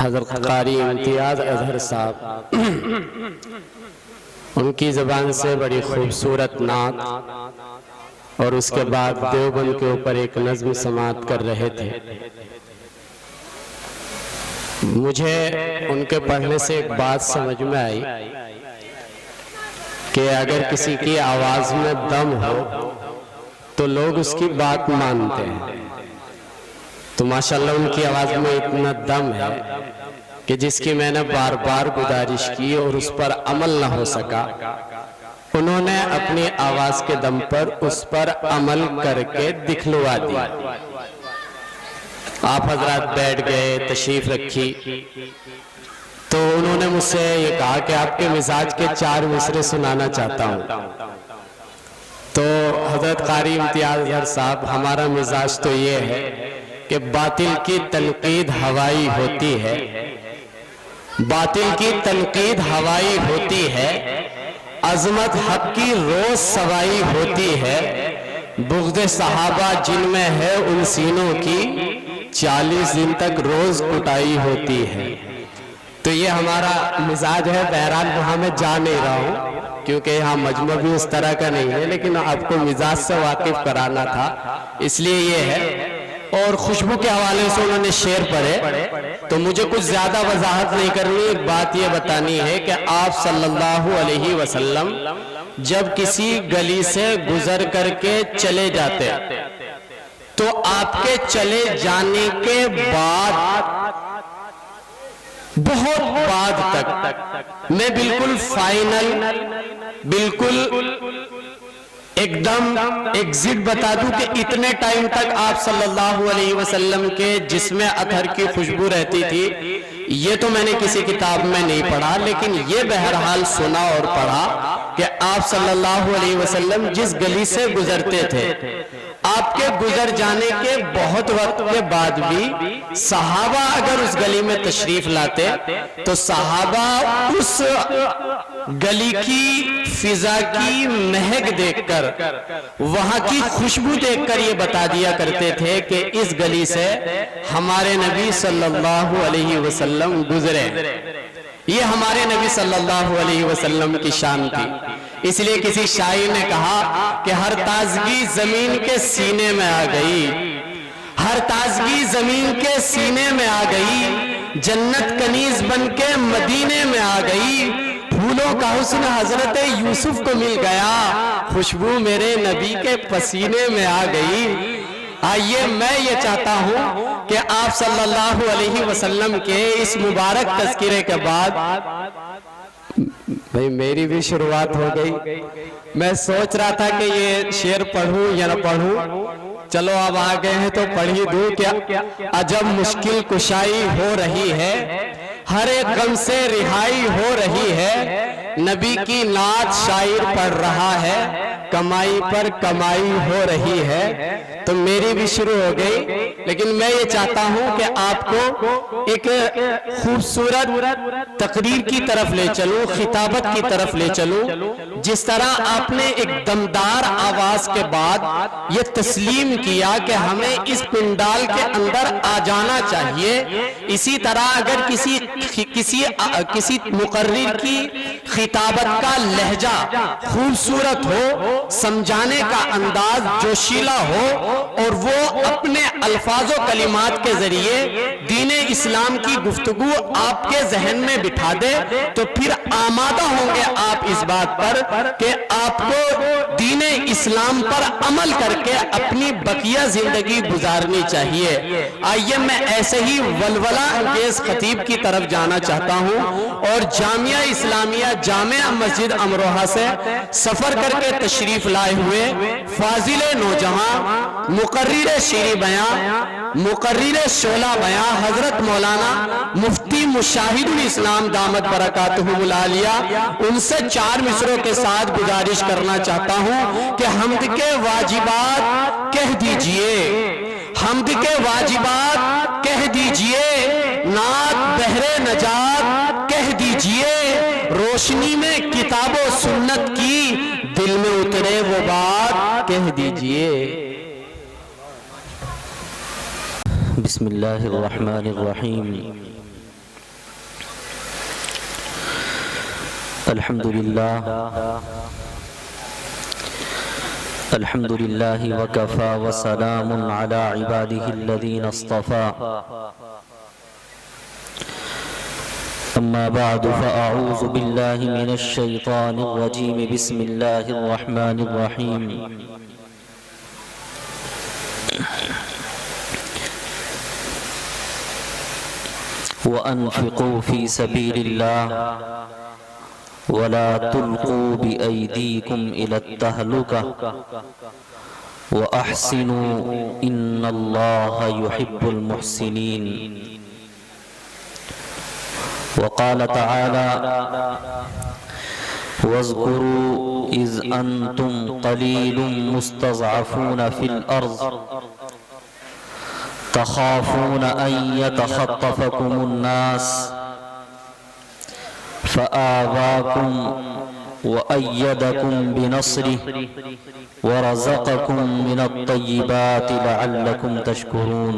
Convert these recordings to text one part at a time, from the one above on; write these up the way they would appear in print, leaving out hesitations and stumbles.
حضرت قاری امتیاز اظہر صاحب ان کی زبان سے بڑی خوبصورت نعت اور اس کے بعد دیوبند کے اوپر ایک نظم سماعت کر رہے تھے۔ مجھے ان کے پڑھنے سے ایک بات سمجھ میں آئی کہ اگر کسی کی آواز میں دم ہو تو لوگ اس کی بات مانتے ہیں، تو ماشاءاللہ ان کی آواز میں اتنا دم ہے کہ جس کی میں نے بار بار گزارش کی اور اس پر عمل نہ ہو سکا، انہوں نے اپنی آواز کے دم پر اس پر عمل کر کے دکھلوا دیا۔ آپ حضرات بیٹھ گئے، تشریف رکھی، تو انہوں نے مجھ سے یہ کہا کہ آپ کے مزاج کے 4 مصرے سنانا چاہتا ہوں۔ تو حضرت قاری امتیاز اظہر صاحب، ہمارا مزاج تو یہ ہے کہ باطل کی تنقید ہوائی ہوتی ہے، باطل کی تنقید ہوائی ہوتی ہے، عظمت حق کی روز سوائی ہوتی ہے، بغض صحابہ جن میں ہے ان سینوں کی 40 دن تک روز کٹائی ہوتی ہے۔ تو یہ ہمارا مزاج ہے۔ بہرحال وہاں میں جا نہیں رہا ہوں کیونکہ یہاں مجمع بھی اس طرح کا نہیں ہے، لیکن آپ کو مزاج سے واقف کرانا تھا، اس لیے یہ ہے۔ اور خوشبو کے حوالے سے انہوں نے شعر پڑھے، تو مجھے کچھ زیادہ وضاحت نہیں کرنی، ایک بات یہ بتانی ہے کہ آپ صلی اللہ علیہ وسلم جب کسی گلی سے گزر کر کے چلے جاتے تو آپ کے چلے جانے کے بعد بہت بعد تک میں بالکل فائنل، بالکل ایک دم ایگزٹ بتا دوں کہ اتنے ٹائم تک آپ صلی اللہ علیہ وسلم کے جسم عطر کی خوشبو رہتی تھی۔ یہ تو میں نے کسی کتاب میں نہیں پڑھا، لیکن یہ بہرحال سنا اور پڑھا کہ آپ صلی اللہ علیہ وسلم جس گلی سے گزرتے تھے، آپ کے گزر جانے کے بہت وقت کے بعد بھی صحابہ اگر اس گلی میں تشریف لاتے تو صحابہ اس گلی کی فضا کی مہک دیکھ کر، وہاں کی خوشبو دیکھ کر یہ بتا دیا کرتے تھے کہ اس گلی سے ہمارے نبی صلی اللہ علیہ وسلم گزرے۔ یہ ہمارے نبی صلی اللہ علیہ وسلم کی شان تھی۔ اس لیے کسی شاعر نے کہا کہ ہر تازگی زمین کے سینے میں آ گئی، ہر تازگی زمین کے سینے میں آ گئی، جنت کنیز بن کے مدینے میں آ گئی، پھولوں کا حسن حضرت یوسف کو مل گیا، خوشبو میرے نبی کے پسینے میں آ گئی۔ آئیے میں یہ چاہتا ہوں کہ آپ صلی اللہ علیہ وسلم کے اس مبارک تذکرے کے بعد، بھئی میری بھی شروعات ہو گئی، میں سوچ رہا تھا کہ یہ شعر پڑھوں یا نہ پڑھوں، چلو اب آگئے ہیں تو پڑھ ہی دوں۔ کیا عجب مشکل کشائی ہو رہی ہے، ہر ایک غم سے رہائی ہو رہی ہے، نبی کی نعت شاعر پڑھ رہا ہے، کمائی پر کمائی ہو رہی ہے۔ تو میری بھی شروع ہو گئی، لیکن میں یہ چاہتا ہوں کہ آپ کو ایک خوبصورت تقریر کی طرف لے چلوں، خطابت کی طرف لے چلوں، جس طرح آپ نے ایک دمدار آواز کے بعد یہ تسلیم کیا کہ ہمیں اس پنڈال کے اندر آ جانا چاہیے، اسی طرح اگر کسی مقرر کی خطابت کا لہجہ خوبصورت ہو، سمجھانے کا انداز جوشیلا ہو، اور وہ اپنے الفاظ و کلمات کے ذریعے دین اسلام کی گفتگو آپ کے ذہن میں بٹھا دے، تو پھر آمادہ ہوں گے آپ اس بات پر کہ آپ کو دین اسلام پر عمل کر کے اپنی بقیہ زندگی گزارنی چاہیے۔ آئیے میں ایسے ہی ولولہ انگیز خطیب کی طرف جانا چاہتا ہوں، اور جامعہ اسلامیہ جامع مسجد امروہہ سے سفر کر کے تشریف لائے ہوئے فاضل نوجوان، مقرر شیریں بیان، مقرر شعلہ بیان حضرت مولانا مفتی مشاہد الاسلام دامت برکاتہ العالیہ، ان سے 4 مصروں کے ساتھ گزارش کرنا چاہتا ہوں کہ حمد کے واجبات کہہ دیجئے، حمد کے واجبات کہہ دیجئے، نعت بحر نجات کہہ دیجئے، روشنی میں کتاب و سنت کی دل میں اترے وہ بات کہہ دیجئے۔ بسم اللہ الرحمن الرحیم۔ الحمد لله وكفى وسلام على عباده الذين اصطفى أما بعد فأعوذ بالله من الشيطان الرجيم بسم الله الرحمن الرحيم وأنفقوا في سبيل الله ولا تلقوا بأيديكم إلى التهلكة وأحسنوا إن الله يحب المحسنين. وقال تعالى واذكروا إذ أنتم قليل مستضعفون في الأرض تخافون أن يتخطفكم الناس فآواكم وأيدكم بنصره ورزقكم من الطيبات لعلكم تشكرون.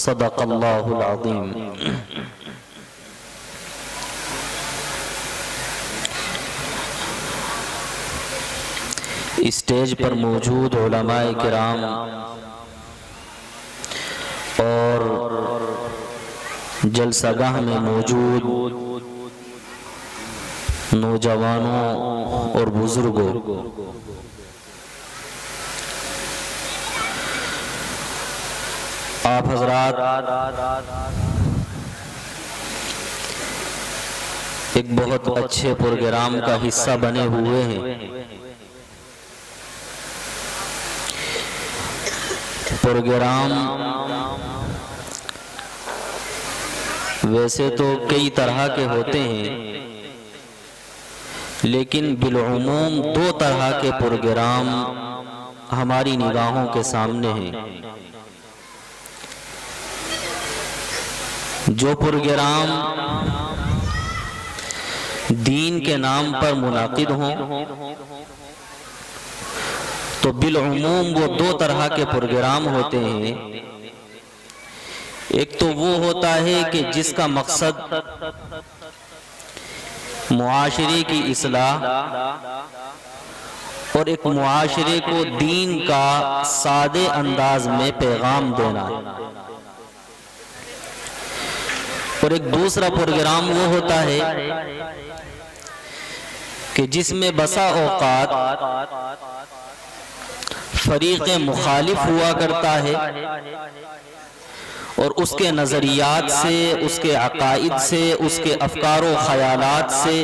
صدق الله العظيم. اسٹیج پر موجود علماء کرام اور جلسہ گاہ میں موجود نوجوانوں اور بزرگوں، آپ حضرات ایک بہت اچھے پروگرام کا حصہ بنے ہوئے ہیں۔ پروگرام ویسے تو کئی طرح کے ہوتے ہیں، لیکن بالعموم دو طرح کے پروگرام ہماری نگاہوں کے سامنے ہیں۔ جو پروگرام دین کے نام پر منعقد ہوں تو بالعموم وہ دو طرح کے پروگرام ہوتے ہیں۔ ایک تو وہ ہوتا ہے کہ جس کا مقصد معاشرے کی اصلاح اور ایک معاشرے کو دین کا سادے انداز میں پیغام دینا ہے، اور ایک دوسرا پروگرام وہ ہوتا ہے کہ جس میں بسا اوقات فریق مخالف ہوا کرتا ہے اور اس کے نظریات سے، اس کے عقائد سے، اس کے افکار و خیالات سے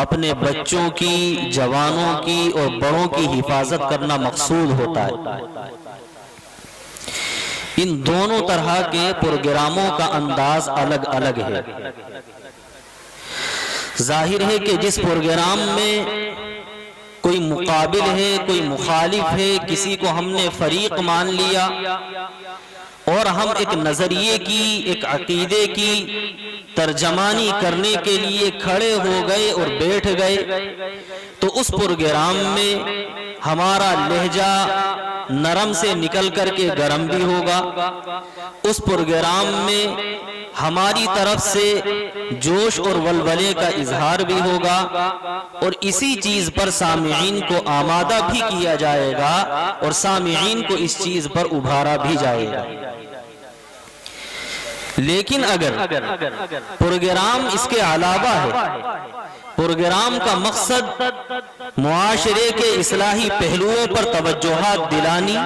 اپنے بچوں کی، جوانوں کی اور بڑوں کی حفاظت کرنا مقصود ہوتا ہے۔ ان دونوں طرح کے پروگراموں کا انداز الگ الگ ہے۔ ظاہر ہے کہ جس پروگرام میں کوئی مقابل ہے، کوئی مخالف ہے، کسی کو ہم نے فریق مان لیا اور ہم ایک نظریے کی، ایک عقیدے کی ترجمانی کرنے کے لیے کھڑے ہو گئے اور بیٹھ گئے، تو اس پروگرام میں ہمارا لہجہ نرم سے نکل کر کے گرم بھی ہوگا، اس پروگرام میں ہماری طرف سے جوش اور ولولے کا اظہار بھی ہوگا، اور اسی چیز پر سامعین کو آمادہ بھی کیا جائے گا اور سامعین کو اس چیز پر ابھارا بھی جائے گا۔ لیکن اگر پروگرام اس کے علاوہ ہے، پروگرام کا مقصد معاشرے کے اصلاحی پہلوؤں پر توجہات دلانی،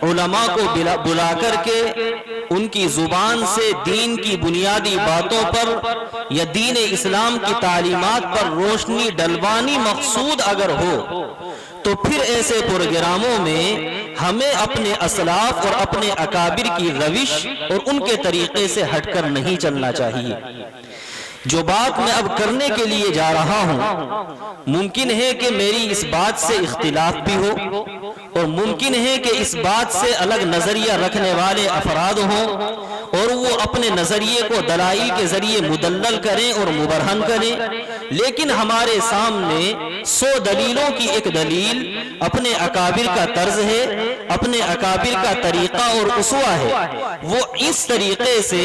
علماء کو بلا کر کے ان کی زبان سے دین کی بنیادی باتوں پر یا دین اسلام کی تعلیمات پر روشنی ڈلوانی مقصود اگر ہو، تو پھر ایسے پروگراموں میں ہمیں اپنے اسلاف اور اپنے اکابر کی روش اور ان کے طریقے سے ہٹ کر نہیں چلنا چاہیے۔ جو بات میں اب کرنے کے لیے جا رہا ہوں، ممکن ہے کہ میری اس بات سے اختلاف بھی ہو، اور ممکن ہے کہ اس بات سے الگ نظریہ رکھنے والے افراد ہوں اور وہ اپنے نظریے کو دلائل کے ذریعے مدلل کریں اور مبرہن کریں، لیکن ہمارے سامنے 100 دلیلوں کی ایک دلیل اپنے اکابر کا طرز ہے، اپنے اکابر کا طریقہ اور اسوہ ہے۔ وہ اس طریقے سے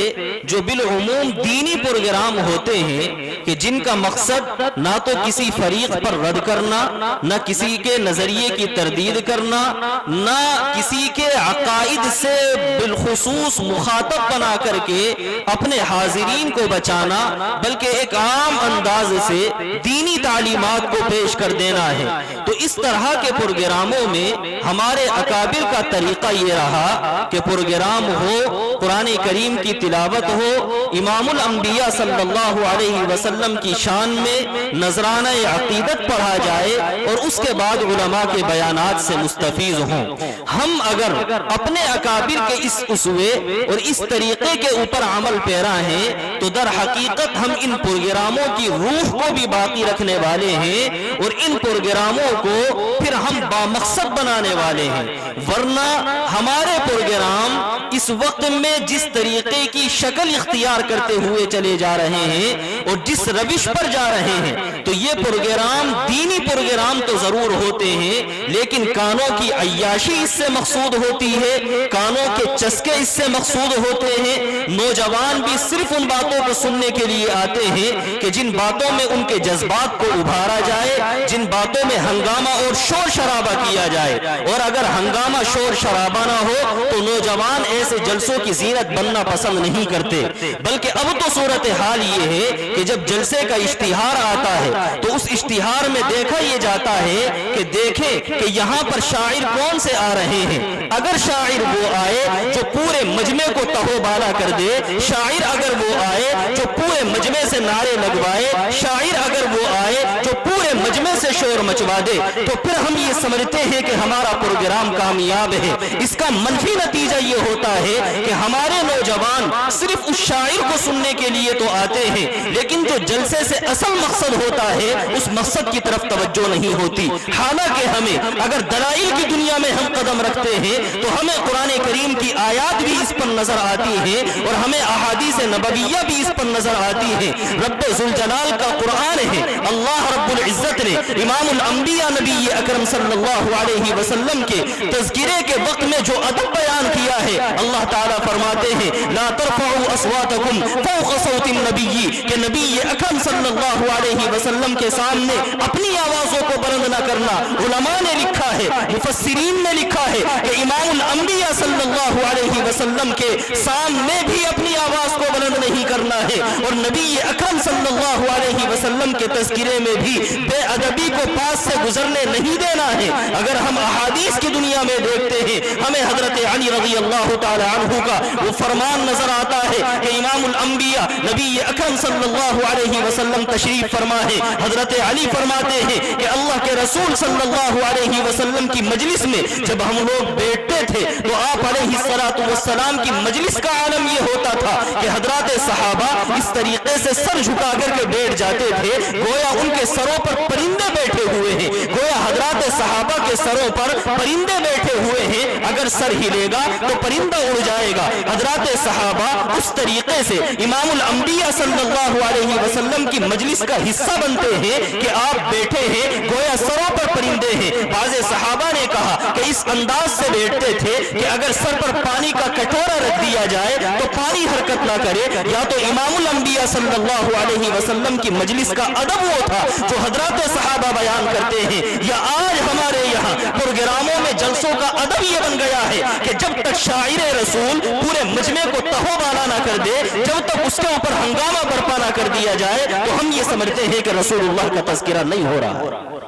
جو بالعموم دینی پروگرام ہوتے ہیں کہ جن کا مقصد نہ تو کسی فریق پر رد کرنا، نہ کسی کے نظریے کی تردید کرنا، نہ کسی کے عقائد سے بالخصوص مخاطب بنا کر کے اپنے حاضرین کو بچانا، بلکہ ایک عام انداز سے دینی تعلیمات کو پیش کر دینا ہے۔ تو اس طرح کے پروگراموں میں ہمارے اکابر کا طریقہ یہ رہا کہ پروگرام ہو، قرآن کریم کی تلاوت ہو، امام الانبیاء صلی اللہ علیہ وسلم کی شان میں نذرانہ عقیدت پڑھا جائے اور اس کے بعد علماء کے بیانات سے مستفیض ہوں۔ ہم اگر اپنے اکابر کے اس اسوے اور اس طریقے کے اوپر عمل پیرا ہیں تو در حقیقت ہم ان پروگراموں کی روح کو بھی باقی رکھنے والے ہیں اور ان پروگراموں کو پھر ہم بامقصد بنانے والے ہیں۔ ورنہ ہمارے پروگرام اس وقت میں جس طریقے کی شکل اختیار کرتے ہوئے چلے جا رہے ہیں اور جس روش پر جا رہے ہیں تو یہ پروگرام دینی پروگرام تو ضرور ہوتے ہیں، لیکن کانوں کی عیاشی اس سے مقصود ہوتی ہے، کانوں کے چسکے اس سے مقصود ہوتے ہیں۔ نوجوان بھی صرف ان باتوں کو سننے کے لیے آتے ہیں کہ جن باتوں میں ان کے جذبات کو ابھارا جائے، جن باتوں میں ہنگامہ اور شور شرابہ کیا جائے، اور اگر ہنگامہ شور شرابہ نہ ہو تو نوجوان ایسے جلسوں کی زینت بننا پسند نہیں کرتے۔ بلکہ اب تو صورتحال یہ ہے کہ جب جلسے کا اشتہار آتا ہے تو اس اشتہار میں دیکھا یہ جاتا ہے کہ دیکھیں کہ یہاں پر شاعر کون سے آ رہے ہیں۔ اگر شاعر وہ آئے جو پورے مجمع کو تہو بالا کر دے، شاعر اگر وہ آئے جو پورے مجمع سے نعرے لگوائے، شاعر اگر وہ آئے جو پورے مجمع سے شور مچوا دے، تو پھر ہم یہ سمجھتے ہیں کہ ہمارا پروگرام کامیاب ہے۔ اس کا منفی نتیجہ یہ ہوتا ہے کہ ہمارے نوجوان صرف اس شاعر کو سننے کے لیے تو آتے ہیں، لیکن جو جلسے سے اصل مقصد ہوتا ہے اس مقصد کی طرف توجہ نہیں ہوتی۔ حالانکہ ہمیں اگر دلائل کی دنیا میں ہم قدم رکھتے ہیں تو ہمیں قرآن کریم کی آیات بھی اس پر نظر آتی ہیں اور ہمیں احادیث نبویہ بھی اس پر نظر آتی ہیں۔ رب ذوالجلال کا قرآن ہے، اللہ رب العزت نے امام الانبیاء نبی اکرم صلی اللہ علیہ وسلم کے تذکرے کے وقت میں جو ادب بیان کیا ہے، اللہ تعالیٰ فرماتے ہیں لا ترفعوا اصواتکم فوق صوت النبی، کہ نبی اکرم صلی اللہ علیہ وسلم کے سامنے اپنی آوازوں کو بلند نہ کرنا۔ علماء نے لکھا ہے، مفسرین نے لکھا ہے کہ امام الانبیاء صلی اللہ علیہ وسلم کے سامنے بھی اپنی آواز کو بلند نہیں کرنا ہے، اور نبی اکرم صلی اللہ علیہ وسلم کے تذکرے میں بھی بے ادبی کو پاس سے گزرنے نہیں دینا ہے۔ اگر ہم احادیث کی دنیا میں دیکھتے ہیں، ہمیں حضرت علی رضی اللہ تعالی عنہ کا وہ فرمان نظر آتا ہے کہ امام الانبیاء نبی اکرم صلی اللہ علیہ وسلم تشریف فرما ہے، حضرت علی فرماتے ہیں کہ اللہ کے رسول صلی اللہ علیہ وسلم کی مجلس میں جب ہم لوگ بیٹھتے تھے تو آپ علیہ السلام کی مجلس کا عالم یہ ہوتا تھا کہ حضرات صحابہ اس طریقے سے سر جھکا کر کے بیٹھ جاتے تھے گویا ان کے سروں پر پرندے بیٹھے ہوئے ہیں، گویا حضرات صحابہ کے سروں پر پرندے بیٹھے ہوئے ہیں، اگر سر ہلے گا تو پرندہ اڑ جائے گا۔ حضرات صحابہ اس طریقے سے امام الانبیاء صلی اللہ علیہ وسلم کی مجلس کا حصہ بنتے ہیں کہ آپ بیٹھے ہیں گویا سروں پر پرندے ہیں۔ بعض صحابہ نے کہا کہ اس انداز سے بیٹھتے تھے کہ اگر سر پر پانی کا کٹورا رکھ دیا جائے تو پانی حرکت نہ کرے۔ یا تو امام الانبیاء صلی اللہ علیہ وسلم کی مجلس کا ادب وہ تھا جو حضرات صحابہ بیان کرتے ہیں، یا آج ہمارے یہاں پروگراموں میں جلسوں کا ادب یہ بن گیا ہے کہ جب تک شاعر رسول پورے مجمع کو تہو بالا نہ کر دے، جب تک اس کے اوپر ہنگامہ برپا نہ کر دیا جائے تو ہم یہ سمجھتے ہیں کہ رسول اللہ کا تذکرہ نہیں ہو رہا۔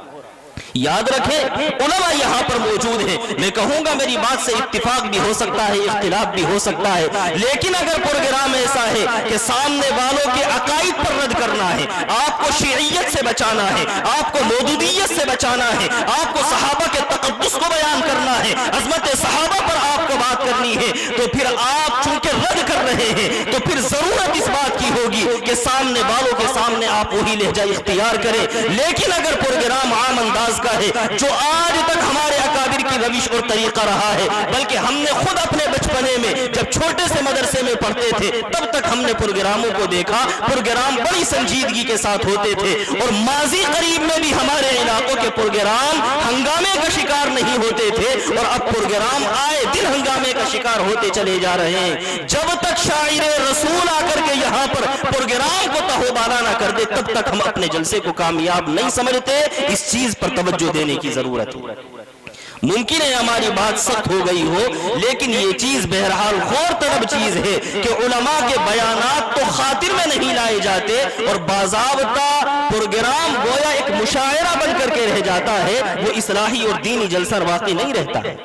یاد رکھیں علماء یہاں پر موجود ہیں، میں کہوں گا میری بات سے اتفاق بھی ہو سکتا ہے، اختلاف بھی ہو سکتا ہے، لیکن اگر پروگرام ایسا ہے کہ سامنے والوں کے عقائد پر رد کرنا ہے، آپ کو شیعیت سے بچانا ہے، آپ کو مودودیت سے بچانا ہے، آپ کو صحابہ کے تقدس کو بیان کرنا ہے، عظمت صحابہ پر آپ کو بات کرنی ہے، تو پھر آپ چونکہ رد کر رہے ہیں تو پھر ضرورت اس بات کی ہوگی کہ سامنے والوں کے سامنے آپ وہی لہجہ اختیار کریں۔ لیکن اگر پروگرام عام انداز کا ہے جو آج تک ہمارے اکابر کی روش اور طریقہ رہا ہے، بلکہ ہم نے خود اپنے بچپنے میں جب چھوٹے سے مدرسے میں پڑھتے تھے تب تک ہم نے پروگراموں کو دیکھا، پروگرام بڑی سنجیدگی کے ساتھ ہوتے تھے، اور ماضی قریب میں بھی ہمارے علاقوں کے پروگرام ہنگامے کا شکار نہیں ہوتے تھے، اور اب پروگرام آئے دن ہنگامے کا کا شکار ہوتے چلے جا رہے ہیں. جب تک شاعر رسول آ کر کے یہاں پر پروگرام کو تہوبالا نہ کر دے تب تک ہم اپنے جلسے کو کامیاب نہیں سمجھتے. اس چیز پر توجہ دینے کی ضرورت ہے. ممکن ہے ہماری بات سخت ہو گئی ہو، لیکن یہ چیز بہرحال غور طلب چیز ہے کہ علماء کے بیانات تو خاطر میں نہیں لائے جاتے اور باضابطہ پروگرام گویا ایک مشاعرہ بن کر کے رہ جاتا ہے، وہ اصلاحی اور دینی جلسہ واقعی نہیں رہتا ہے.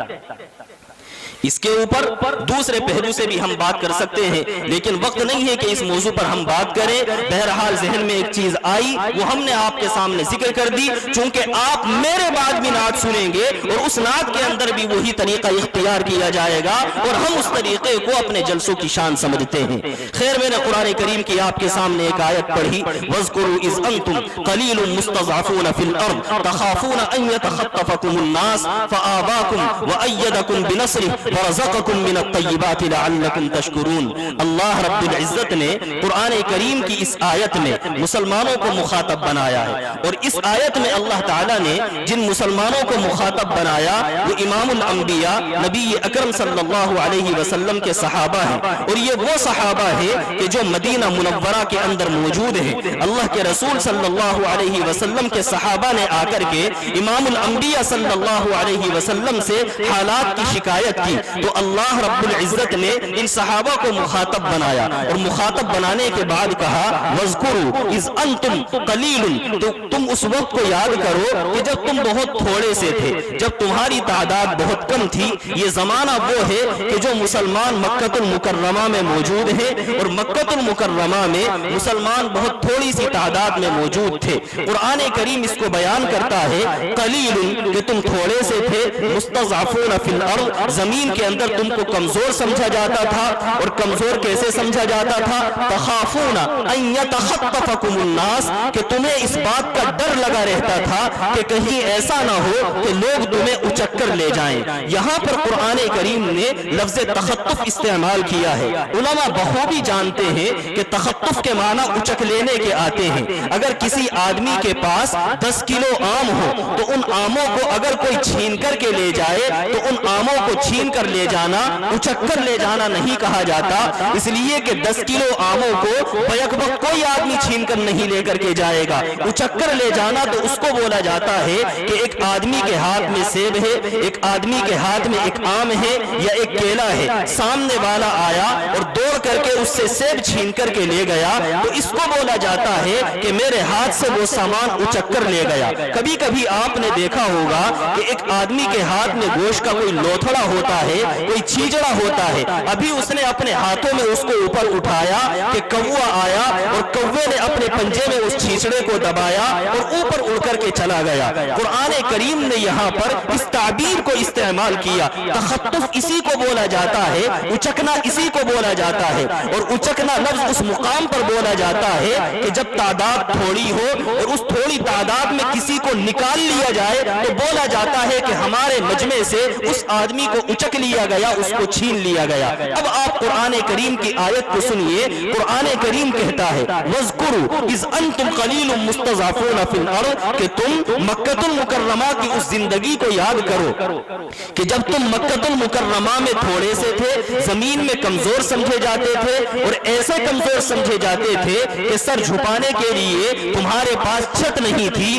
اس کے اوپر دوسرے پہلو سے بھی ہم بات کر سکتے ہیں، لیکن وقت نہیں ہے کہ اس موضوع پر ہم بات کریں. بہرحال ذہن میں ایک چیز آئی، وہ ہم نے آپ کے سامنے ذکر کر دی. چونکہ آپ میرے بعد بھی نعت سنیں گے اور اس نعت کے اندر بھی وہی طریقہ اختیار کیا جائے گا اور ہم اس طریقے کو اپنے جلسوں کی شان سمجھتے ہیں. خیر، میں نے قرآن کریم کی آپ کے سامنے ایک آیت پڑھی، وَاذْكُرُوا إِذْ أَنْتُمْ قَلِيلٌ مُسْتَضْعَفُونَ فِي الْأَرْضِ تَخَافُونَ أَنْ يَتَخَطَّفَكُمُ النَّاسُ فَآوَاكُمْ وَأَيَّدَكُمْ بِنَصْرِهِ وَرَزَقَكُمْ مِنَ الطَّيِّبَاتِ لَعَلَّكُمْ تَشْكُرُونَ. اللہ رب العزت نے قرآن کریم کی اس آیت میں مسلمانوں کو مخاطب بنایا ہے، اور اس آیت میں اللہ تعالیٰ نے جن مسلمانوں کو مخاطب بنایا وہ امام الانبیاء نبی اکرم صلی اللہ علیہ وسلم کے صحابہ ہیں. اور یہ وہ صحابہ ہیں کہ جو مدینہ منورہ کے اندر موجود ہیں. اللہ کے رسول صلی اللہ علیہ وسلم کے صحابہ نے آ کر کے امام الانبیاء صلی اللہ علیہ وسلم سے حالات کی شکایت کی، تو اللہ رب العزت نے ان صحابہ کو مخاطب بنایا اور مخاطب بنانے کے بعد کہا وَاذْكُرُوا إِذْ أَنْتُمْ قَلِيلٌ. تو تم اس وقت کو یاد کرو کہ جب تم بہت تھوڑے سے تھے، جب تمہاری تعداد بہت کم تھی. یہ زمانہ وہ ہے کہ جو مسلمان مکہ المکرمہ میں موجود ہیں اور مکہ المکرمہ میں مسلمان بہت تھوڑی سی تعداد میں موجود تھے. قرآن کریم اس کو بیان کرتا ہے قلیل، کہ تم تھوڑے سے تھے. مستضعفون فی الارض، زمین کے اندر تم کو کمزور سمجھا جاتا تھا. اور کمزور کیسے سمجھا جاتا تھا؟ تخافون ان یتخطفکم الناس، کہ تمہیں اس بات کا ڈر لگا رہتا تھا کہ کہیں ایسا نہ ہو کہ لوگ تمہیں اچک کر لے جائیں. یہاں پر قرآن کریم نے لفظ تخطف استعمال کیا ہے. علماء بخوبی جانتے ہیں کہ تخطف کے معنی اچک لینے کے آتے ہیں. اگر کسی آدمی کے پاس 10 کلو آم ہو تو ان آموں کو اگر کوئی چھین کر کے لے جائے تو ان آموں کو چھین کر لے جانا اچک کر لے جانا نہیں کہا جاتا، اس لیے کہ 10 کلو آموں کو بیک وقت کوئی آدمی چھین کر نہیں لے کر کے جائے گا. اچک کر لے جانا تو اس کو بولا جاتا ہے کہ ایک آدمی کے ہاتھ میں سیب ہے، ایک آدمی کے ہاتھ میں ایک آم ہے یا ایک کیلا ہے. سامنے والا آیا اور دوڑ کر کے اس سے سیب چھین کر کے لے گیا تو اس کو بولا جاتا ہے کہ میرے ہاتھ سے وہ سامان اچک کر لے گیا. کبھی کبھی آپ نے دیکھا ہوگا کہ ایک آدمی کے ہاتھ میں گوشت کا کوئی لوتھڑا ہوتا ہے، کوئی چھیجڑا ہوتا ہے. ابھی اس نے اپنے ہاتھوں میں اس کو اوپر اٹھایا کہ کوا آیا اور کوے نے اپنے پنجے میں اس چھیچڑے کو دبایا اور اوپر اڑ کر کے چلا گیا. قرآن کریم نے یہاں پر اس تعبیر کو استعمال کیا. تخطف اسی کو بولا جاتا ہے، اچکنا اسی کو بولا جاتا ہے. اور اچکنا لفظ اس مقام پر بولا جاتا ہے کہ جب تعداد تھوڑی ہو اور اس تھوڑی تعداد میں کسی کو نکال لیا جائے تو بولا جاتا ہے کہ ہمارے مجمع سے اس آدمی کو اچک لیا گیا، اس کو چھین لیا گیا. اب آپ قرآن کریم کی آیت کو سنیے. قرآن کریم کہتا ہے وَاذْكُرُوا إِذْ أَنْتُمْ قَلِيلٌ مُسْتَضْعَفُونَ فِي الْأَرْضِ، کہ تم مکہ المکرمہ کی اس زندگی کو یاد کرو کہ جب تم مکہ المکرمہ میں تھوڑے سے تھے، زمین میں کمزور سمجھے جاتے تھے اور ایسے کمزور سمجھے جاتے تھے کہ سر جھپانے کے لیے تمہارے پاس چھت نہیں تھی،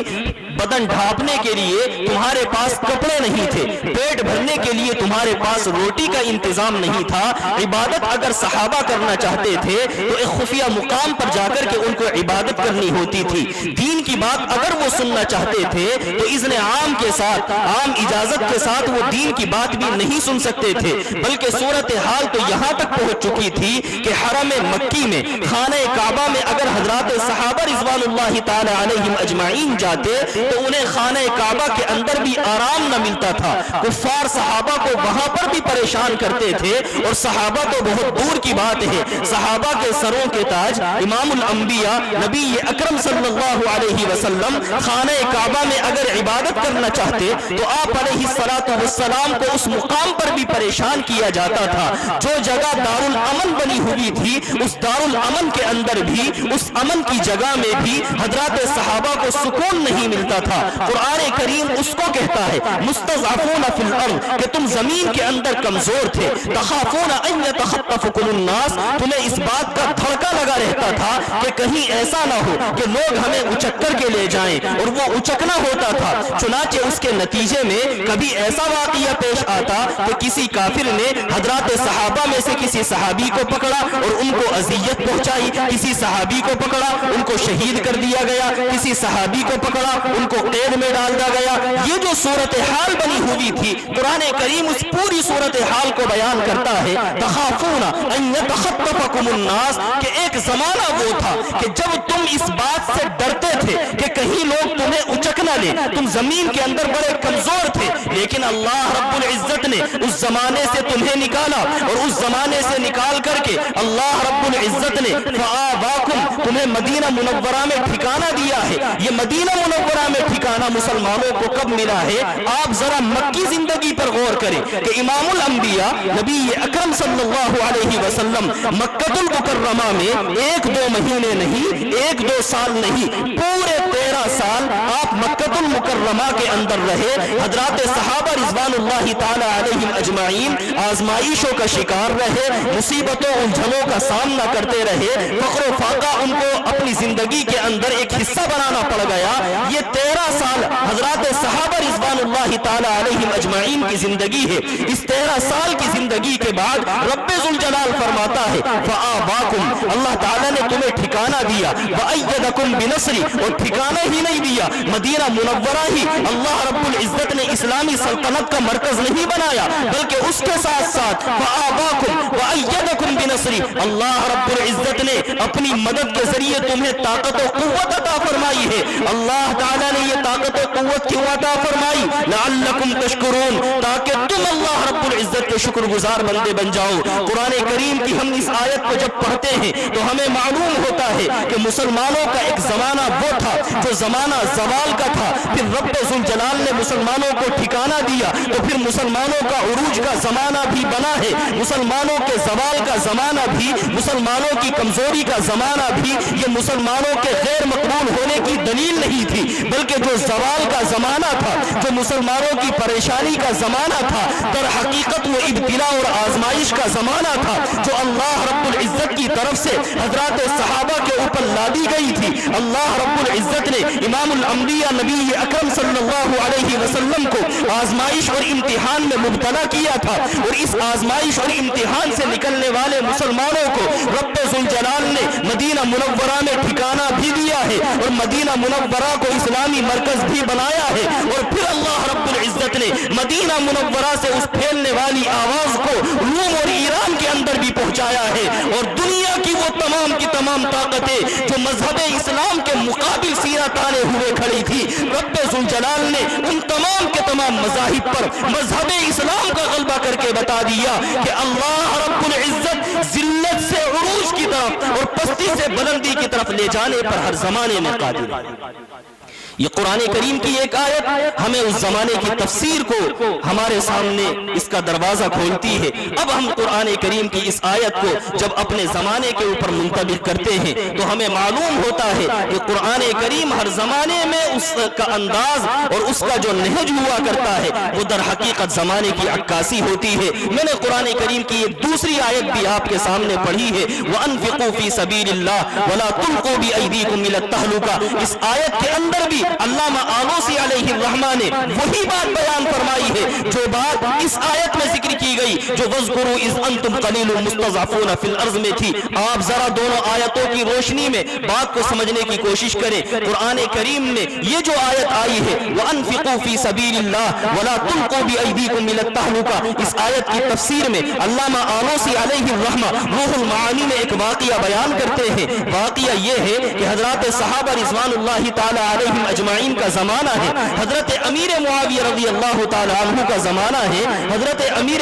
بدن ڈھانپنے کے لیے تمہارے پاس کپڑے نہیں تھے، پیٹ بھرنے کے لیے تمہارے پاس روٹی کا انتظام نہیں تھا. عبادت اگر صحابہ کرنا چاہتے تھے تو ایک خفیہ مقام پر جا کر کے ان کو عبادت کرنی ہوتی تھی. دین کی بات اگر وہ سننا چاہتے تھے تو اذن عام کے ساتھ، عام اجازت کے ساتھ وہ دین کی بات بھی نہیں سن سکتے تھے. بلکہ صورتحال تو یہاں تک پہنچ چکی تھی کہ حرم مکی میں، خانہ کعبہ میں اگر حضرات صحابہ رضوان اللہ تعالی علیہم اجمعین جاتے تو انہیں خانہ کعبہ کے اندر بھی آرام نہ ملتا تھا. کفار صحابہ کو وہاں پر بھی پریشان کرتے تھے. اور صحابہ تو بہت دور کی بات ہے، صحابہ کے سروں کے تاج امام الانبیاء نبی اکرم صلی اللہ علیہ وسلم خانہ کعبہ میں اگر عبادت کرنا چاہتے تو آپ علیہ الصلوۃ والسلام کو اس مقام پر بھی پریشان کیا جاتا تھا. جو جگہ دارالامن بنی ہوئی تھی اس دارالامن کے اندر بھی، اس امن کی جگہ میں بھی حضرات صحابہ کو سکون نہیں ملتا ملتا تھا، قرآن کریم اس کو کہتا ہے مستضعفون فی الارض کہ تم زمین کے اندر کمزور تھے، تخافون ان یتخطفکم الناس، تمہیں اس بات کا دھڑکا لگا رہتا تھا کہ کہیں ایسا نہ ہو کہ لوگ ہمیں اچک کر کے لے جائیں، اور وہ اچکنا ہوتا تھا۔ چنانچہ اس کے نتیجے میں کبھی ایسا واقعہ پیش آتا کہ کسی کافر نے حضرات صحابہ میں سے کسی صحابی کو پکڑا اور ان کو اذیت پہنچائی، کسی صحابی کو پکڑا ان کو شہید کر دیا گیا، کسی صحابی کو پکڑا ان کو قید میں ڈال دیا گیا۔ یہ جو صورتحال بنی ہوئی تھی، قرآن کریم اس پوری صورتحال کو بیان کرتا ہے تخافون ان یتخطفکم الناس، کہ ایک زمانہ وہ تھا کہ جب تم اس بات سے ڈرتے تھے کہ کہیں لوگ تمہیں اچک نہ لیں، تم زمین کے اندر بڑے کمزور تھے، لیکن اللہ رب العزت نے اس زمانے سے تمہیں نکالا، اور اس زمانے سے نکال کر کے اللہ رب العزت نے فآواکم، تمہیں مدینہ منورہ میں ٹھکانہ دیا ہے۔ یہ مدینہ منورہ میں ٹھکانہ مسلمانوں کو کب ملا ہے؟ آپ ذرا مکی زندگی پر غور کریں کہ امام الانبیاء نبی اکرم صلی اللہ علیہ وسلم مکہ المکرمہ میں 1-2 مہینے نہیں، 1-2 سال نہیں، پورے 13 سال آپ مکہ المکرمہ کے اندر رہے۔ حضرات صحابہ رضوان اللہ تعالی علیہم اجمعین آزمائشوں کا شکار رہے، مصیبتوں الجھنوں کا سامنا کرتے رہے، فقر و فاقہ ان کو اپنی زندگی کے اندر ایک حصہ بنانا پڑ گیا۔ یہ 13 سال حضرات صحابہ رضوان اللہ تعالی علیہم اجمعین کی زندگی ہے۔ اس 13 سال کی زندگی کے بعد رب ذوالجلال فرماتا ہے فآواکم، اللہ تعالیٰ نے تمہیں ٹھکانہ دیا، وأیدکم بنصری، اور ٹھکانہ ہی نہیں دیا، مدینہ منورہ ہی اللہ رب العزت نے اسلامی سلطنت کا مرکز نہیں بنایا، بلکہ اس کے ساتھ ساتھ فآواکم وأیدکم بنصری، اللہ رب العزت نے اپنی مدد کے ذریعے تمہیں طاقت و قوت عطا فرمائی ہے۔ اللہ تعالیٰ نے یہ طاقت و قوت کیوں عطا فرمائی؟ لعلکم تشکرون، تاکہ تم اللہ رب العزت کے شکر گزار بندے بن جاؤ۔ قرآن کریم کی ہم اس آیت کو جب پڑھتے ہیں تو ہمیں معلوم ہوتا ہے کہ مسلمانوں کا ایک زمانہ وہ تھا جو زمانہ زوال کا تھا، پھر رب ذوالجلال نے مسلمانوں کو ٹھکانہ دیا تو پھر مسلمانوں کا عروج کا زمانہ بھی بنا ہے، مسلمانوں کے زوال کا زمانہ بھی، مسلمانوں کی کمزوری کا زمانہ بھی، یہ مسلمانوں کے غیر مقبول ہونے کی دلیل نہیں تھی، بلکہ جو زوال کا زمانہ تھا، جو مسلمانوں کی پریشانی کا زمانہ تھا، در حقیقت وہ ابتلا اور آزمائش کا زمانہ تھا جو اللہ رب العزت کی طرف سے حضرات صحابہ کے اوپر لادی گئی تھی۔ اللہ رب العزت نے امام الانبیاء نبی اکرم صلی اللہ علیہ وسلم کو آزمائش اور امتحان میں مبتلا کیا تھا، اور اس آزمائش اور امتحان سے نکلنے والے مسلمانوں کو رب ذوالجلال نے مدینہ منورہ میں ٹھکانہ بھی دیا ہے، اور مدینہ منورہ کو اسلامی مرکز بھی بنایا ہے، اور پھر اللہ رب العزت نے مدینہ منورہ سے اس پھیلنے والی آواز کو روم اور ایران کے اندر بھی پہنچایا ہے، اور دنیا کی وہ تمام کی تمام طاقتیں جو مذہب اسلام کے مقابل سینہ تانے ہوئے کھڑی تھی، رب ذوالجلال نے ان تمام کے تمام مذاہب پر مذہب اسلام کا غلبہ کر کے بتا دیا کہ اللہ رب العزت ذلت سے عروج کی طرف اور پستی سے بلندی کی طرف لے جانے پر ہر زمانے میں قادر ہے۔ یہ قرآن کریم کی ایک آیت ہمیں اس زمانے کی تفسیر کو ہمارے سامنے اس کا دروازہ کھولتی ہے۔ اب ہم قرآن کریم کی اس آیت کو جب اپنے زمانے کے اوپر منطبق کرتے ہیں تو ہمیں معلوم ہوتا ہے کہ قرآن کریم ہر زمانے میں اس کا انداز اور اس کا جو نہج ہوا کرتا ہے وہ در حقیقت زمانے کی عکاسی ہوتی ہے۔ میں نے قرآن کریم کی ایک دوسری آیت بھی آپ کے سامنے پڑھی ہے، وَأَنفِقُوا فِي سَبِيلِ اللَّهِ وَلَا تُلْقُوا بِأَيْدِيكُمْ إِلَى التَّهْلُكَةِ، اس آیت کے اندر بھی علامہ آلوسی علیہ الرحمہ نے وہی بات بیان فرمائی ہے جو بات اس آیت میں ذکر کی گئی جو وَاذْكُرُوا إِذْ أَنْتُمْ قَلِيلٌ مُسْتَضْعَفُونَ فِي الْأَرْضِ میں تھی۔ آپ ذرا دونوں آیتوں کی روشنی میں بات کو سمجھنے کی کوشش کریں۔ قرآن کریم میں یہ جو آیت آئی ہے وَأَنفِقُوا فِي سَبِيلِ اللَّهِ وَلَا تُلْقُوا بِأَيْدِيكُمْ إِلَى التَّهْلُكَةِ، اس آیت کی تفسیر میں علامہ آلوسی علیہ الرحمہ روح المعانی میں ایک واقعہ بیان کرتے ہیں۔ واقعہ یہ ہے کہ حضرات صحابہ رضوان اللہ تعالی علیہم اجمعین کا زمانہ ہے، حضرت امیر معاویہ رضی اللہ تعالی عنہ کا زمانہ ہے۔ حضرت امیر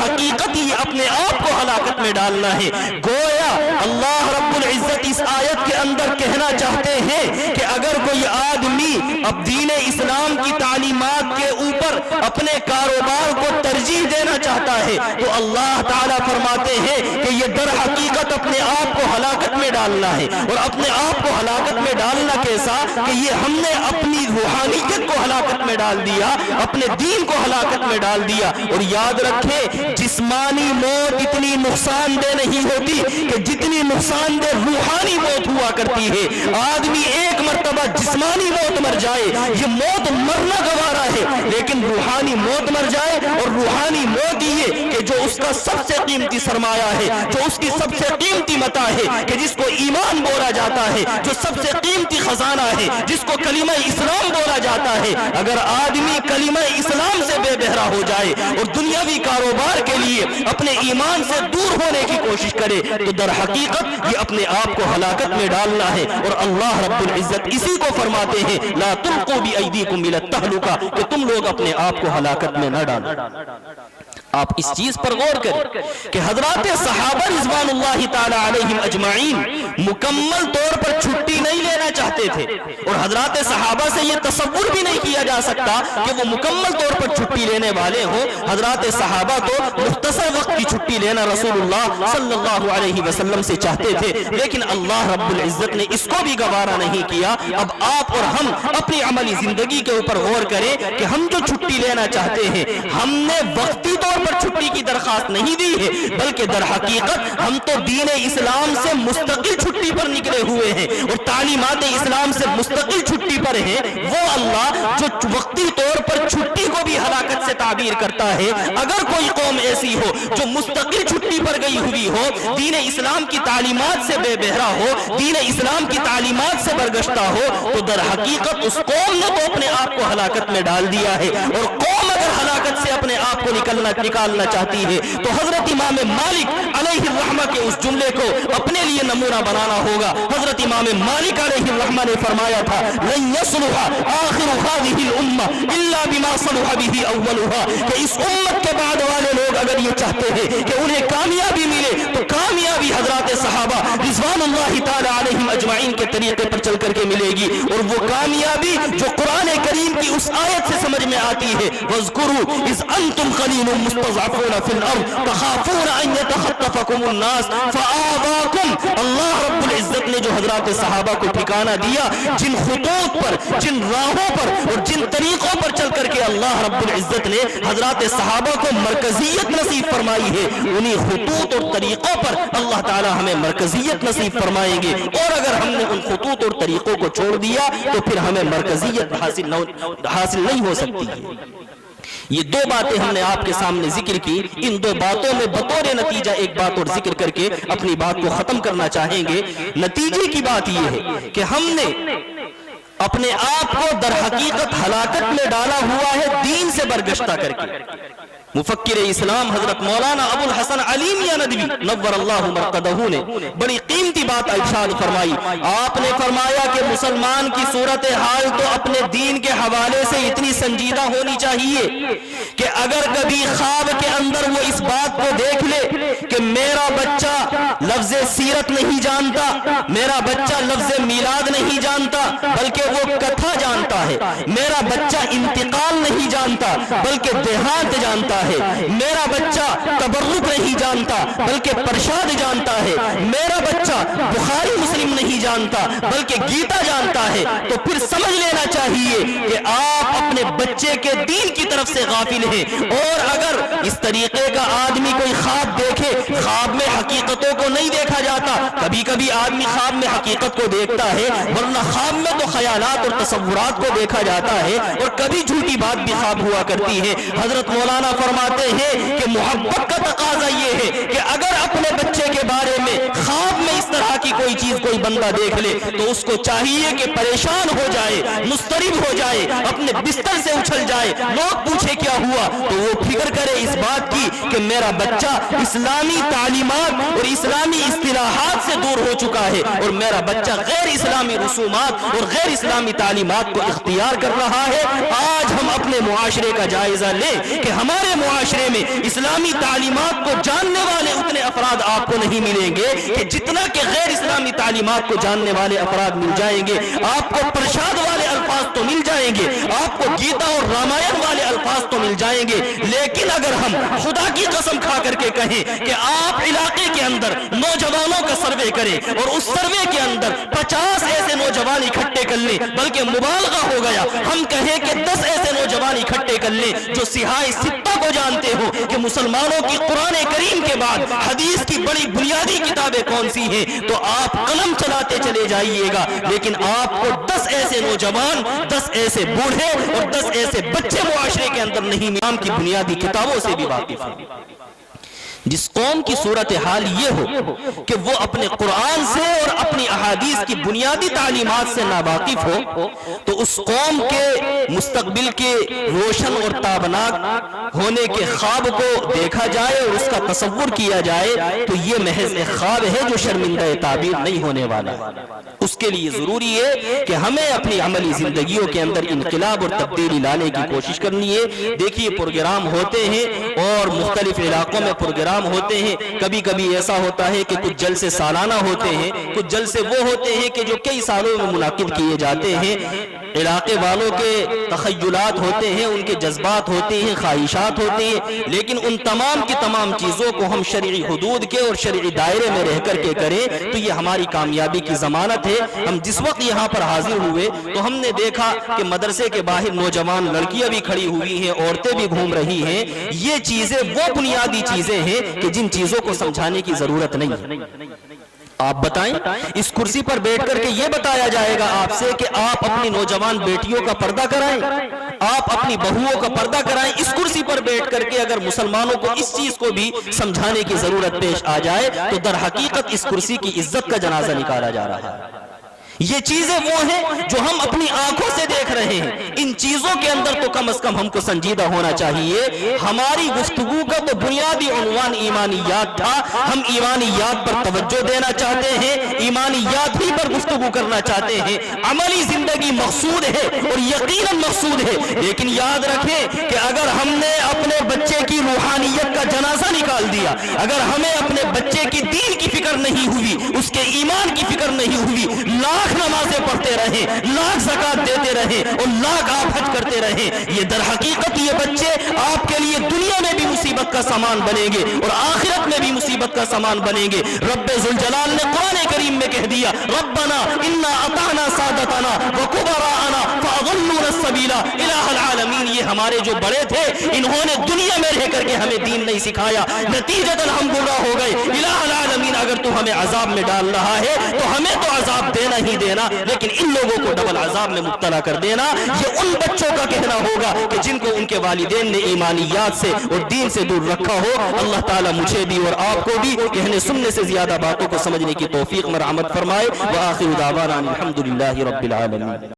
حقیقت یہ اپنے آپ کو ہلاکت میں ڈالنا ہے۔ گویا اللہ رب العزت اس آیت کے اندر کہنا چاہتے ہیں کہ اگر کوئی آدمی اب دین اسلام کی تعلیمات کے اوپر اپنے کاروبار کو ترجیح دینا چاہتا ہے تو اللہ تعالیٰ فرماتے ہیں کہ یہ در حقیقت اپنے آپ کو ہلاکت میں ڈالنا ہے۔ اور اپنے آپ کو ہلاکت میں ڈالنا کیسا کہ یہ ہم نے اپنی روحانیت کو ہلاکت میں ڈال دیا، اپنے دین کو ہلاکت میں ڈال دیا۔ اور یاد رکھیں جسمانی موت اتنی نقصان دہ نہیں ہوتی کہ جتنی نقصان دہ روحانی موت ہوا کرتی ہے۔ آدمی ایک مرتبہ جسمانی موت مر جائے یہ موت مرنا گوارا ہے، لیکن روحانی موت مر جائے اور روحانی موت یہ کہ جو اس کا سب سے قیمتی سرمایہ ہے، جو اس کی سب سے قیمتی متاع ہے، کہ جس کو ایمان بولا جاتا ہے، جو سب سے قیمتی خزانہ ہے، جس کو کلمہ اسلام بولا جاتا ہے، اگر آدمی کلمہ اسلام سے بے بہرا ہو جائے اور دنیاوی کاروبار کے لیے اپنے ایمان سے دور ہونے کی کوشش کرے تو در حقیقت یہ اپنے آپ کو ہلاکت میں ڈالنا ہے۔ اور اللہ رب العزت اسی کو فرماتے ہیں لا تلقوا بأیدیکم الی التہلکہ کہ تم لوگ اپنے آپ کو ہلاکت میں نہ ڈالو۔ آپ اس چیز پر غور کریں کہ حضرات صحابہ رضوان اللہ تعالی علیہم اجمعین مکمل طور پر چھٹی نہیں لینا چاہتے تھے، اور حضرات صحابہ سے یہ تصور بھی نہیں کیا جا سکتا کہ وہ مکمل طور پر چھٹی لینے والے ہوں۔ حضرات صحابہ تو مختصر وقت کی چھٹی لینا رسول اللہ صلی اللہ علیہ وسلم سے چاہتے تھے، لیکن اللہ رب العزت نے اس کو بھی گوارا نہیں کیا۔ اب آپ اور ہم اپنی عملی زندگی کے اوپر غور کریں کہ ہم جو چھٹی لینا چاہتے ہیں ہم نے وقتی طور پر چھٹی کی درخواست نہیں دی ہے، بلکہ در حقیقت ہم تو دین اسلام سے مستقل چھٹی پر نکلے ہوئے ہیں اور تعلیمات اسلام سے مستقل چھٹی پر ہیں۔ وہ اللہ جو وقتی طور پر چھٹی کو بھی ہلاکت سے تعبیر کرتا ہے، اگر کوئی قوم ایسی ہو جو مستقل چھٹی پر گئی ہوئی ہو، دین اسلام کی تعلیمات سے بے بہرا ہو، دین اسلام کی تعلیمات سے برگشتہ ہو، تو در حقیقت اس قوم نے تو اپنے آپ کو ہلاکت میں ڈال دیا ہے۔ اور قوم اگر ہلاکت سے اپنے آپ کو نکالنا چاہتی ہے تو حضرت امام مالک علیہ الرحمہ کے اس جملے کو اپنے لیے نمونہ بنانا ہوگا۔ حضرت امام مالک علیہ الرحمہ نے فرمایا تھا لن يصلح آخر هذه الامه الا بما صلح به اولها، کہ اس امت کے بعد والے لوگ اگر یہ چاہتے ہیں کہ انہیں کامیابی ملے تو کامیابی حضرات صحابہ رضوان اللہ تعالی علیہم اجمعین کے طریقے پر چل کر کے ملے گی، اور وہ کامیابی جو قرآن کریم کی اس آیت سے سمجھ میں آتی ہے وَاذْكُرُوا إِذْ أَنْتُمْ قَلِيلٌ مُسْتَضْعَفُونَ فِي الْأَرْضِ تَخَافُونَ أَنْ يَتَخَطَّفَكُمُ النَّاسُ فَآوَاكُمْ۔ اللہ رب العزت نے جو حضرات صحابہ کو ٹھکانہ دیا، جن خطوط پر، جن راہوں پر اور جن طریقوں پر چل کر کے اللہ رب العزت نے حضرات صحابہ کو مرکزیت نصیب فرمائی ہے، انہی خطوط اور طریقوں پر اللہ تعالی ہمیں مرکزیت نصیب فرمائیں گے۔ اور اگر ہم نے ان خطوط اور طریقوں کو چھوڑ دیا تو پھر ہمیں مرکزیت حاصل نہیں ہو سکتی ہے۔ یہ دو باتیں ہم نے آپ کے سامنے ذکر کی، ان دو باتوں میں بطور نتیجہ ایک بات اور ذکر کر کے اپنی بات کو ختم کرنا چاہیں گے۔ نتیجے کی بات یہ ہے کہ ہم نے اپنے آپ کو در حقیقت ہلاکت میں ڈالا ہوا ہے دین سے برگشتہ کر کے۔ مفکر اسلام حضرت مولانا ابو الحسن علی میاں ندوی نور اللہ مرقدہ نے بڑی قیمتی بات ارشاد فرمائی۔ آپ نے فرمایا کہ مسلمان کی صورتحال تو اپنے دین کے حوالے سے اتنی سنجیدہ ہونی چاہیے کہ اگر کبھی خواب کے اندر وہ اس بات کو دیکھ لے کہ میرا بچہ لفظ سیرت نہیں جانتا، میرا بچہ لفظ میلاد نہیں جانتا بلکہ وہ کتھا جانتا ہے، میرا بچہ انتقال نہیں جانتا بلکہ دیہات جانتا ہے، میرا بچہ تبرک نہیں جانتا بلکہ پرشاد جانتا ہے، میرا بچہ بخاری مسلم نہیں جانتا بلکہ گیتا جانتا ہے، تو پھر سمجھ لینا چاہیے کہ آپ اپنے بچے کے دین کی طرف سے غافل ہیں۔ اور اگر اس طریقے کا آدمی کوئی خواب دیکھے، خواب میں حقیقتوں کو نہیں دیکھا جاتا، کبھی کبھی آدمی خواب میں حقیقت کو دیکھتا ہے ورنہ خواب میں تو خیالات اور تصورات کو دیکھا جاتا ہے، اور کبھی جھوٹی بات بھی خواب ہوا کرتی ہے۔ حضرت مولانا فرماتے ہیں کہ محبت کا تقاضا یہ ہے کہ اگر اپنے بچے کے بارے میں خواب میں اس طرح کی کوئی چیز کوئی بندہ دیکھ لے تو اس کو چاہیے کہ پریشان ہو جائے، مضطرب ہو جائے، اپنے بستر سے اچھل جائے، لوگ پوچھے کیا ہوا تو وہ فکر کرے اس بات کی کہ میرا بچہ اسلامی تعلیمات اور اسلامی اصطلاحات سے دور ہو چکا ہے اور میرا بچہ غیر اسلامی رسومات اور غیر اسلامی تعلیمات کو اختیار کر رہا ہے۔ آج آج ہم اپنے معاشرے کا جائزہ لیں کہ ہمارے معاشرے میں اسلامی تعلیمات کو جاننے والے اتنے افراد آپ کو نہیں ملیں گے کہ جتنا کہ غیر اسلامی تعلیمات کو جاننے والے افراد مل جائیں گے. آپ کو پرشاد والے الفاظ تو مل جائیں گے, آپ کو گیتا اور رامائن والے الفاظ تو مل جائیں گے, لیکن اگر ہم خدا کی قسم کھا کر کے کہیں کہ آپ علاقے کے اندر نوجوانوں کا سروے کریں اور اس سروے کے اندر 50 ایسے نوجوان اکٹھے کر لیں, بلکہ مبالغہ ہو گیا ہم کہیں کہ 10 ایسے نوجوان اکٹھے کر لیں جو صحاح ستہ کو جانتے ہو کہ مسلمانوں کی قرآن کریم کے بعد حدیث کی بڑی بنیادی کتابیں کون سی ہیں, تو آپ قلم چلاتے چلے جائیے گا, لیکن آپ کو 10 ایسے نوجوان, 10 ایسے بوڑھے اور 10 ایسے بچے معاشرے کے اندر نہیں اسلام کی بنیادی کتابوں سے بھی واقف ہیں. جس قوم کی صورتحال یہ ہو کہ وہ اپنے قرآن سے اور اپنی احادیث کی بنیادی تعلیمات سے ناواقف ہو, تو اس قوم کے مستقبل کے روشن اور تابناک ہونے کے خواب کو دیکھا جائے اور اس کا تصور کیا جائے تو یہ محض ایک خواب ہے جو شرمندہ تعبیر نہیں ہونے والا. اس کے لیے ضروری ہے کہ ہمیں اپنی عملی زندگیوں کے اندر انقلاب اور تبدیلی لانے کی کوشش کرنی ہے. دیکھیے پروگرام ہوتے ہیں اور مختلف علاقوں میں پروگرام ہوتے ہیں, کبھی کبھی ایسا ہوتا ہے کہ کچھ جلسے سالانہ ہوتے ہیں, کچھ جلسے وہ ہوتے ہیں کہ جو کئی سالوں میں منعقد کیے جاتے ہیں. علاقے والوں کے تخیلات ہوتے ہیں, ان کے جذبات ہوتے ہیں, خواہشات ہوتے ہیں, لیکن ان تمام کی تمام چیزوں کو ہم شرعی حدود کے اور شرعی دائرے میں رہ کر کے کریں تو یہ ہماری کامیابی کی ضمانت ہے. ہم جس وقت یہاں پر حاضر ہوئے تو ہم نے دیکھا کہ مدرسے کے باہر نوجوان لڑکیاں بھی کھڑی ہوئی ہیں, عورتیں بھی گھوم رہی ہیں. یہ چیزیں وہ بنیادی چیزیں ہیں کہ جن چیزوں کو سمجھانے کی ضرورت نہیں ہے. آپ بتائیں, اس کرسی پر بیٹھ کر کے یہ بتایا جائے گا آپ سے کہ آپ اپنی نوجوان بیٹیوں کا پردہ کرائیں, آپ اپنی بہوؤں کا پردہ کرائیں. اس کرسی پر بیٹھ کر کے اگر مسلمانوں کو اس چیز کو بھی سمجھانے کی ضرورت پیش آ جائے تو در حقیقت اس کرسی کی عزت کا جنازہ نکالا جا رہا ہے. یہ چیزیں وہ ہیں جو ہم اپنی آنکھوں سے دیکھ رہے ہیں. ان چیزوں کے اندر تو کم از کم ہم کو سنجیدہ ہونا چاہیے. ہماری گفتگو کا تو بنیادی عنوان ایمانیات تھا. ہم ایمانیات پر توجہ دینا چاہتے ہیں, ایمانیات ہی پر گفتگو کرنا چاہتے ہیں. عملی زندگی مقصود ہے اور یقیناً مقصود ہے, لیکن یاد رکھیں کہ اگر ہم نے اپنے بچے کی روحانیت کا جنازہ نکال دیا, اگر ہمیں اپنے بچے کی دین کی فکر نہیں ہوئی, اس کے ایمان کی فکر نہیں ہوئی, لاکھ نمازیں پڑھتے رہیں, لاکھ زکات دیتے رہیں اور لاکھ آپ حج کرتے رہیں, یہ در حقیقت یہ بچے آپ کے لیے دنیا میں بھی مصیبت کا سامان بنیں گے اور آخرت میں بھی مصیبت کا سامان بنیں گے. رب ذوالجلال نے قرآن کریم میں کہہ دیا, ربنا انا اطعنا سادتنا وکبراءنا فاضلونا السبیل. الہ العالمین, یہ ہمارے جو بڑے تھے انہوں نے دنیا میں رہ کر کے ہمیں دین نہیں سکھایا, نتیجتاً ہم گمراہ ہو گئے. الہ العالمین, اگر تو ہمیں عذاب میں ڈال رہا ہے تو ہمیں تو عذاب دینا ہی دینا, لیکن ان لوگوں کو ڈبل عذاب میں مبتلا کر دینا. یہ ان بچوں کا کہنا ہوگا کہ جن کو ان کے والدین نے ایمانیات سے اور دین سے دور رکھا ہو. اللہ تعالیٰ مجھے بھی اور آپ کو بھی کہنے سننے سے زیادہ باتوں کو سمجھنے کی توفیق مرحمت فرمائے. وآخر دعوانا الحمدللہ رب العالمین.